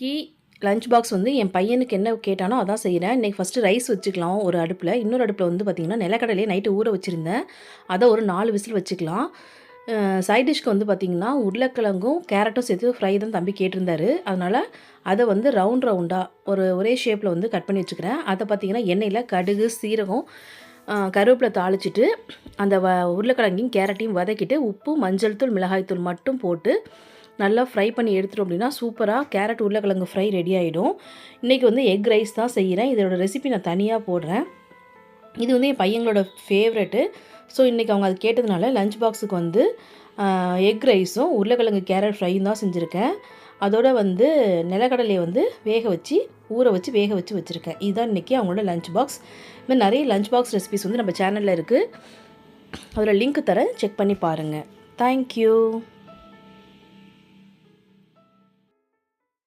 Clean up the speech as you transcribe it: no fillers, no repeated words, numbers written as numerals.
இன்றைக்கி lunch box வந்து என் பையனுக்கு என்ன கேட்டானோ அதான் செய்கிறேன். இன்றைக்கி ஃபஸ்ட்டு ரைஸ் வச்சுக்கலாம் ஒரு அடுப்பில். இன்னொரு அடுப்பில் வந்து பார்த்திங்கன்னா நிலக்கடலையே நைட்டு ஊற வச்சுருந்தேன். அதை ஒரு 4 விசில் வச்சுக்கலாம். சைட் டிஷ்க்கு வந்து பார்த்திங்கன்னா உருளைக்கிழங்கும் கேரட்டும் சேர்த்து ஃப்ரை தான் தம்பி கேட்டிருந்தாரு. அதனால் அதை வந்து ரவுண்டாக ஒரே ஷேப்பில் வந்து கட் பண்ணி வச்சுக்கிறேன். அதை பார்த்திங்கன்னா எண்ணெயில் கடுகு, சீரகம், கருவேப்பிலை தாளிச்சிட்டு அந்த உருளைக்கிழங்கையும் கேரட்டையும் வதக்கிட்டு உப்பு, மஞ்சள் தூள், மிளகாய் தூள் மட்டும் போட்டு நல்லா ஃப்ரை பண்ணி எடுத்துட்டோம் அப்படின்னா சூப்பராக கேரட் உருளைக்கிழங்கு ஃப்ரை ரெடி ஆகிடும். இன்றைக்கி வந்து எக் ரைஸ் தான் செய்கிறேன். இதோட ரெசிபி நான் தனியாக போடுறேன். இது வந்து என் பையங்களோட ஃபேவரெட்டு. ஸோ இன்றைக்கி அவங்க அது கேட்டதுனால லஞ்ச் பாக்ஸுக்கு வந்து எக் ரைஸும் உருளைக்கிழங்கு கேரட் ஃப்ரையும் தான் செஞ்சுருக்கேன். அதோடு வந்து நிலக்கடலையை வந்து ஊற வச்சு வேக வச்சு வச்சுருக்கேன். இதுதான் இன்றைக்கி அவங்களோட லஞ்ச் பாக்ஸ். இதுமாதிரி நிறைய லஞ்ச் பாக்ஸ் ரெசிபிஸ் வந்து நம்ம சேனலில் இருக்குது. அதில் லிங்க் தரேன், செக் பண்ணி பாருங்கள். தேங்க்யூ.